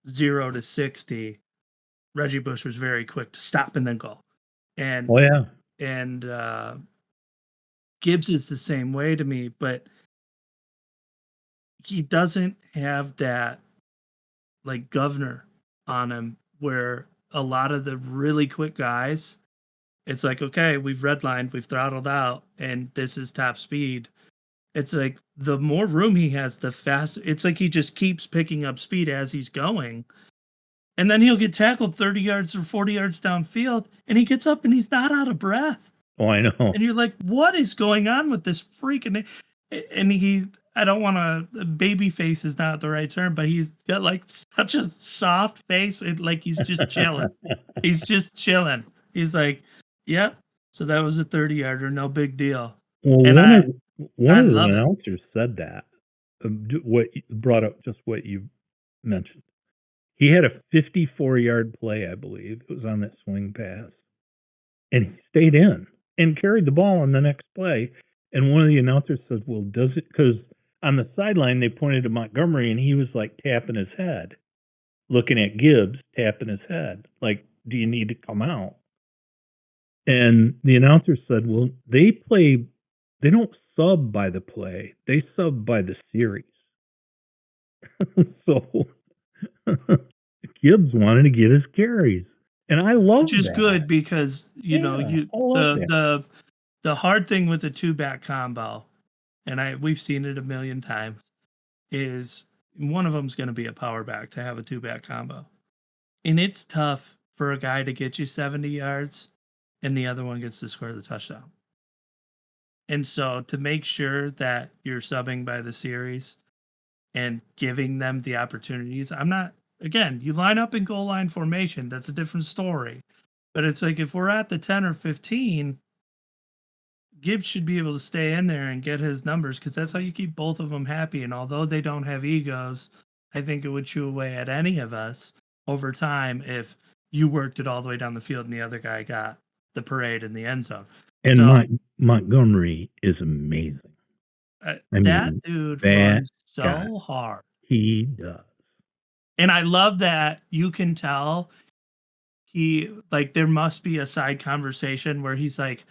0 to 60. Reggie Bush was very quick to stop and then go. And oh yeah. and Gibbs is the same way to me, but he doesn't have that like governor on him where a lot of the really quick guys, it's like, okay, we've redlined, we've throttled out, and this is top speed. It's like the more room he has, the faster. It's like he just keeps picking up speed as he's going. And then he'll get tackled 30 yards or 40 yards downfield, and he gets up and he's not out of breath. Oh, I know. And you're like, what is going on with this freaking? And I don't want to, baby face is not the right term, but he's got like such a soft face. Like he's just chilling. He's just chilling. He's like, yep. So that was a 30-yarder, no big deal. Well, And one I of the love it. announcers said that what brought up just what you mentioned. He had a 54-yard play, I believe. It was on that swing pass, and he stayed in and carried the ball on the next play. And one of the announcers said, "Well, does it?" Because on the sideline they pointed to Montgomery, and he was like tapping his head, looking at Gibbs, tapping his head, like, "Do you need to come out?" And the announcer said, "Well, they don't sub by the play, they sub by the series." So Gibbs wanted to get his carries, and I Which love is that. good because Yeah, you I love that. the hard thing with the two back combo, and we've seen it a million times, is one of them's going to be a power back to have a two back combo, and it's tough for a guy to get you 70 yards and the other one gets to score the touchdown. And so to make sure that you're subbing by the series and giving them the opportunities, I'm not, again, you line up in goal line formation, that's a different story. But it's like if we're at the 10 or 15, Gibbs should be able to stay in there and get his numbers because that's how you keep both of them happy. And although they don't have egos, I think it would chew away at any of us over time if you worked it all the way down the field and the other guy got the parade in the end zone. And So Montgomery is amazing. I that mean, dude that runs guy, so hard. he does. And I love that you can tell he, like, there must be a side conversation where he's like,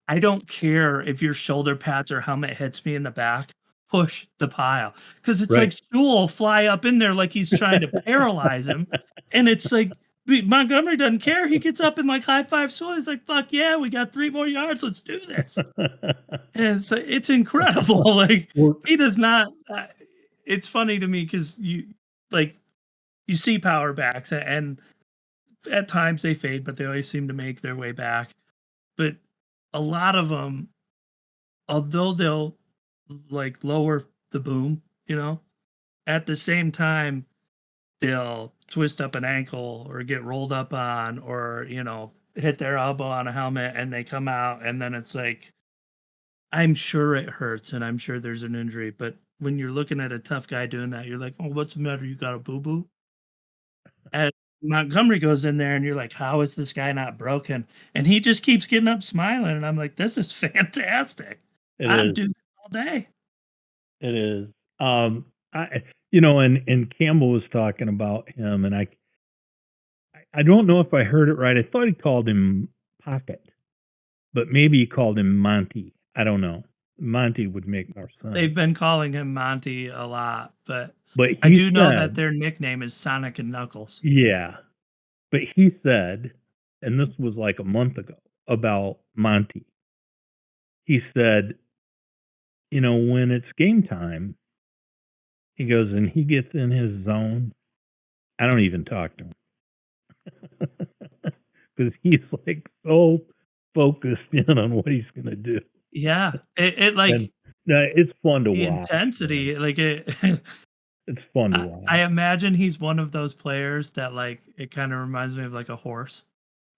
I don't care if your shoulder pads or helmet hits me in the back, push the pile. Cause it's Right. like Sewell will fly up in there like he's trying to paralyze him. And it's like Montgomery doesn't care. He gets up and like high five Sewell. He's like, fuck yeah, we got 3 more yards. Let's do this. And it's incredible. Like Well, he does not. It's funny to me because like you see power backs and at times they fade, but they always seem to make their way back. But a lot of them, although they'll like lower the boom, at the same time they'll twist up an ankle or get rolled up on or hit their elbow on a helmet and they come out and then it's like I'm sure it hurts and I'm sure there's an injury, but when you're looking at a tough guy doing that, you're like, oh, what's the matter? You got a boo boo? And Montgomery goes in there and you're like, how is this guy not broken? And he just keeps getting up smiling. And I'm like, this is fantastic. it I'd is. do this all day. It is. And Campbell was talking about him, and I don't know if I heard it right. I thought he called him Pocket, but maybe he called him Monty. I don't know. Monty would make more sense. They've been calling him Monty a lot, but But I he do know that said, their nickname is Sonic and Knuckles. yeah. But he said, and this was like a month ago, about Monty. He said, when it's game time, he goes and he gets in his zone. I don't even talk to him because he's like so focused in on what he's going to do. Yeah. It And like it's fun to the watch. Man. intensity, like it It's fun to I watch. imagine he's one of those players that like it kind of reminds me of like a horse.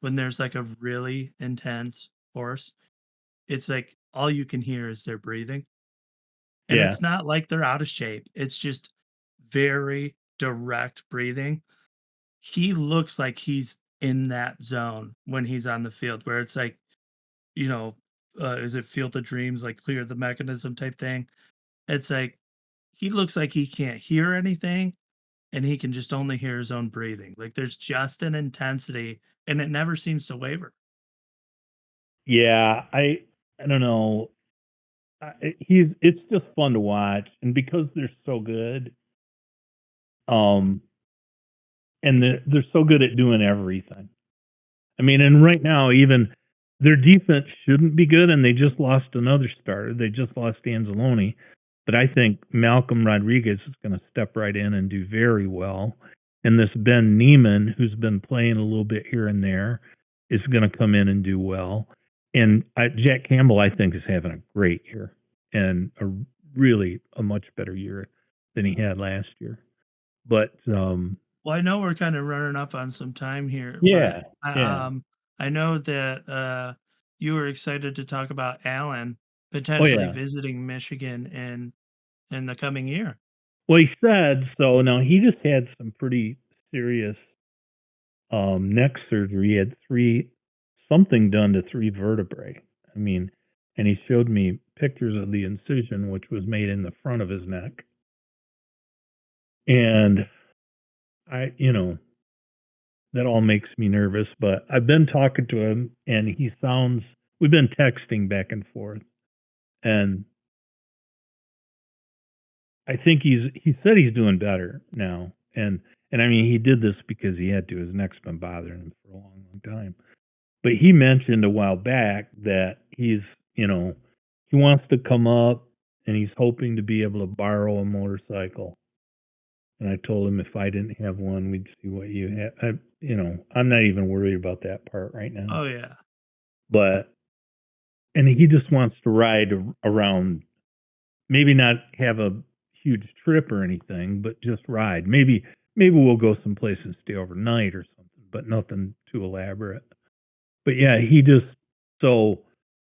When there's like a really intense horse, it's like all you can hear is their breathing. And Yeah. it's not like they're out of shape. It's just very direct breathing. He looks like he's in that zone when he's on the field where it's like, is it Field of Dreams, like clear the mechanism type thing? It's like he looks like he can't hear anything and he can just only hear his own breathing. Like there's just an intensity and it never seems to waver. Yeah. I don't know. It's just fun to watch, and because they're so good, um, and they're so good at doing everything. I mean, and right now, even their defense shouldn't be good, and they just lost another starter. They just lost Anzalone. But I think Malcolm Rodriguez is going to step right in and do very well. And this Ben Neiman, who's been playing a little bit here and there, is going to come in and do well. And Jack Campbell, I think, is having a great year and really a much better year than he had last year. But Well, I know we're kind of running up on some time here, but yeah, yeah. I know that you were excited to talk about Allen Oh potentially yeah. visiting Michigan in the coming year. Well, he said so. Now he just had some pretty serious neck surgery. He had something done to 3 vertebrae. I mean, and he showed me pictures of the incision, which was made in the front of his neck. And that all makes me nervous. But I've been talking to him, and we've been texting back and forth, and I think he said he's doing better now. And I mean, he did this because he had to. His neck's been bothering him for a long, long time. But he mentioned a while back that he wants to come up and he's hoping to be able to borrow a motorcycle. And I told him if I didn't have one, we'd see what you had. I'm not even worried about that part right now. Oh yeah. but and he just wants to ride around. Maybe not have a huge trip or anything, but just ride. Maybe we'll go someplace and stay overnight or something, but nothing too elaborate. But yeah, he just so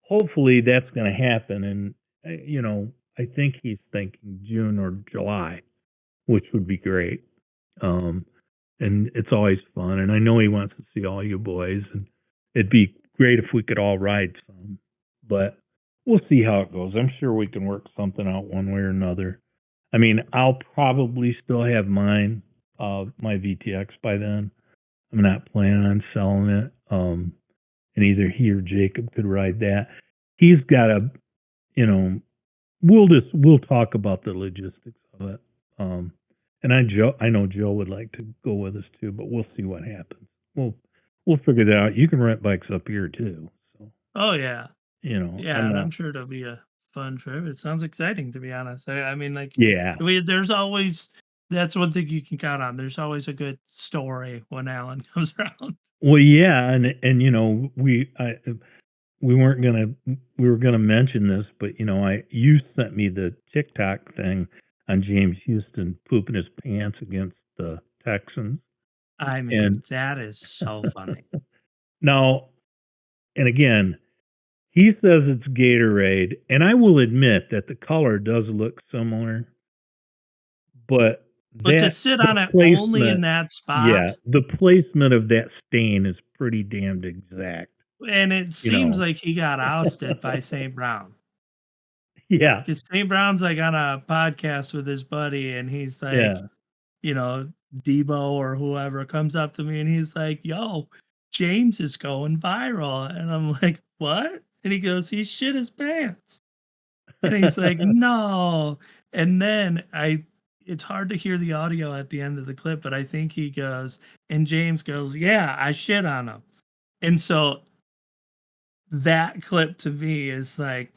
hopefully that's going to happen, and I think he's thinking June or July, which would be great. Um, and it's always fun, and I know he wants to see all you boys, and it'd be great if we could all ride some, but we'll see how it goes. I'm sure we can work something out one way or another. I mean, I'll probably still have my VTX by then. I'm not planning on selling it. And either he or Jacob could ride that. He's got a, you know, we'll talk about the logistics of it. Um, and I know Joe would like to go with us too, but we'll see what happens. We'll figure that out. You can rent bikes up here too, so Oh yeah, yeah, I'm and not. I'm sure it'll be a fun trip. It sounds exciting, to be honest. I mean, like, Yeah. there's always that's one thing you can count on. There's always a good story when Alan comes around. Well, yeah, and we weren't gonna we were gonna mention this, but you sent me the TikTok thing on James Houston pooping his pants against the Texans, I mean, and that is so funny. now and again, he says it's Gatorade, and I will admit that the color does look similar, but But to that sit the on it only in placement, that yeah, spot, the placement of that stain is pretty damned exact, and it you seems know. like he got ousted by St. Brown. Yeah, 'Cause St. Brown's, like, on a podcast with his buddy, and he's like, yeah. Debo or whoever comes up to me and he's like, "Yo, James is going viral." And I'm like, "What?" And he goes, "He shit his pants." And he's like, "No." And then it's hard to hear the audio at the end of the clip, but I think he goes, and James goes, "Yeah, I shit on him." And so that clip to me is like,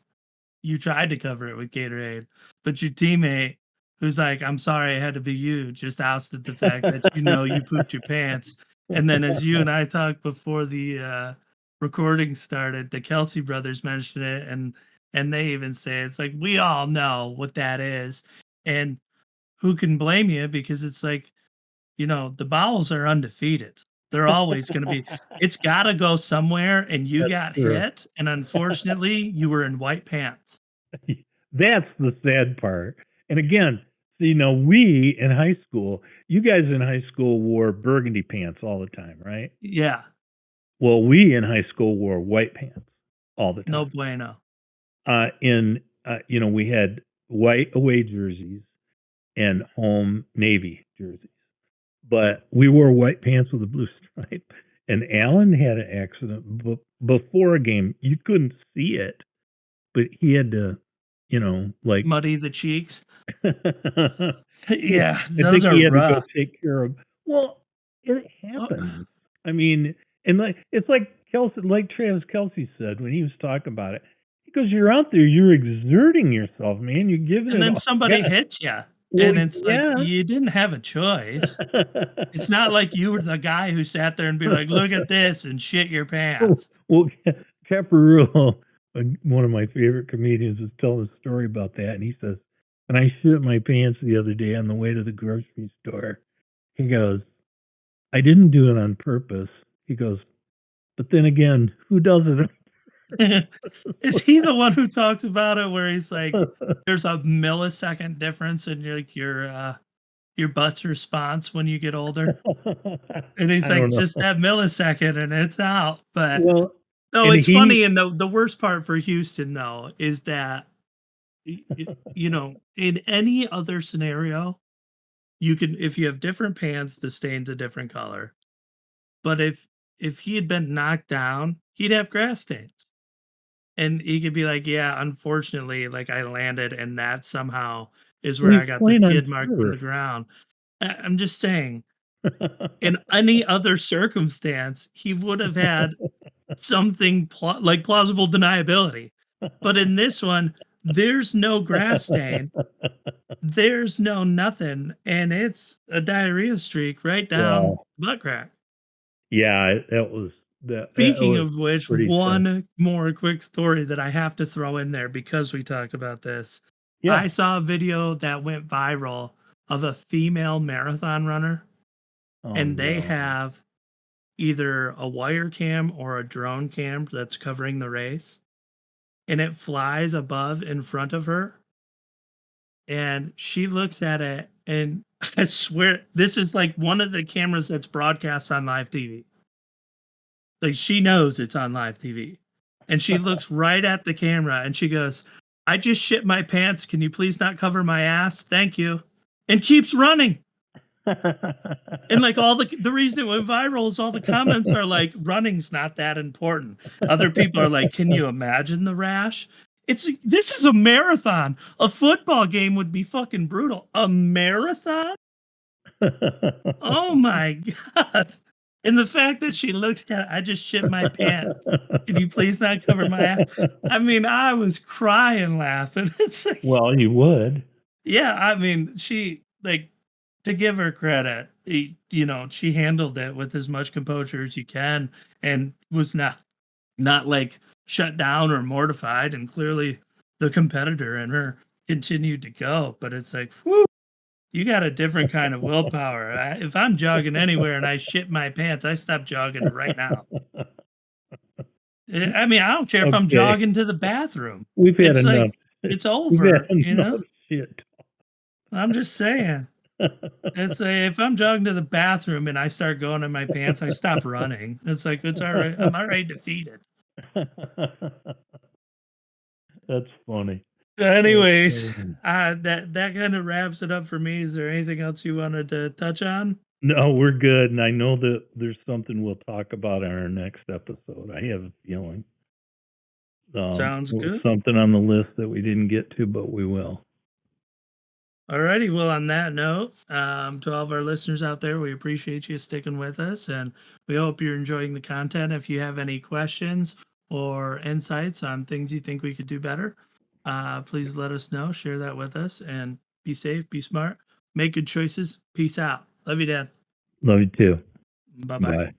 you tried to cover it with Gatorade, but your teammate, who's like, "I'm sorry it had to be you," just ousted the fact that you pooped your pants. And then as you and I talked before the recording started, the Kelsey brothers mentioned it, and they even say it's like we all know what that is, and who can blame you because it's like the bowels are undefeated. They're always going to be. It's got to go somewhere, and you That's got true. hit, and unfortunately, you were in white pants. That's the sad part. And again, so, we in high school, you guys in high school wore burgundy pants all the time, right? Yeah. Well, we in high school wore white pants all the No time. bueno. We had white away jerseys and home navy jerseys, but we wore white pants with a blue stripe. And Alan had an accident before a game. You couldn't see it, but he had to, like, Muddy the cheeks. I Yeah, those think are he had to go rough. take care of. Well, it Uh, happens. I mean, and it's like Kelsey, like Travis Kelsey said when he was talking about it. He goes, "You're out there, you're exerting yourself, man. You're giving And it then all." somebody Yeah. hits you, Well, and it's like, yeah. you didn't have a choice. It's not like you were the guy who sat there and be like, "Look at this," and shit your pants. Well, Caparulo, one of my favorite comedians, was telling a story about that, and he says, "And I shit my pants the other day on the way to the grocery store." He goes, "I didn't do it on purpose." He goes, "But then again, who does it?" Is he the one who talks about it where he's like, there's a millisecond difference in your butt's response when you get older? And he's I like, don't just know. that millisecond and it's out. But Well, no, and it's he, funny. And the worst part for Houston, though, is that, in any other scenario, if you have different pants, the stain's a different color. But if he had been knocked down, he'd have grass stains. And he could be like, "Yeah, unfortunately, like, I landed, and that somehow is well, where he's I got the playing on skid mark from turf. the ground." I'm just saying, in any other circumstance, he would have had something like plausible deniability. But in this one, there's no grass stain, there's no nothing, and it's a diarrhea streak right down Well, butt crack. yeah, that was That Speaking was of which, pretty sad. one more quick story that I have to throw in there because we talked about this. Yeah. I saw a video that went viral of a female marathon runner, Oh, and they no. have either a wire cam or a drone cam that's covering the race, and it flies above in front of her, and she looks at it, and I swear this is like one of the cameras that's broadcast on live TV. Like, she knows it's on live TV. And she looks right at the camera and she goes, "I just shit my pants. Can you please not cover my ass? Thank you." And keeps running. And like all the reason it went viral is all the comments are like, "Running's not that important." Other people are like, "Can you imagine the rash?" This is a marathon. A football game would be fucking brutal. A marathon? Oh my god. And the fact that she looked at it, "I just shit my pants. Can you please not cover my ass?" I mean, I was crying laughing. It's like, Well, you would. yeah, I mean, she like, to give her credit, she handled it with as much composure as you can and was not like shut down or mortified. And clearly the competitor in her continued to go. But it's like, whoo, you got a different kind of willpower. If I'm jogging anywhere and I shit my pants, I stop jogging right now. I mean, I don't care if I'm Okay. jogging to the bathroom. We've had It's enough. like, it's We've had over, you enough know? shit. I'm just saying. It's like, if I'm jogging to the bathroom and I start going in my pants, I stop running. It's like, it's all right. I'm already defeated. That's funny. That's Anyways, funny. that kind of wraps it up for me. Is there anything else you wanted to touch on? No, we're good, and I know that there's something we'll talk about in our next episode. I have a feeling. Sounds good. Something on the list that we didn't get to, but we will. Alrighty, well, on that note, to all of our listeners out there, we appreciate you sticking with us, and we hope you're enjoying the content. If you have any questions or insights on things you think we could do better, please let us know. Share that with us, and be safe, be smart, make good choices. Peace out. Love you, Dad. Love you too. Bye bye. Bye.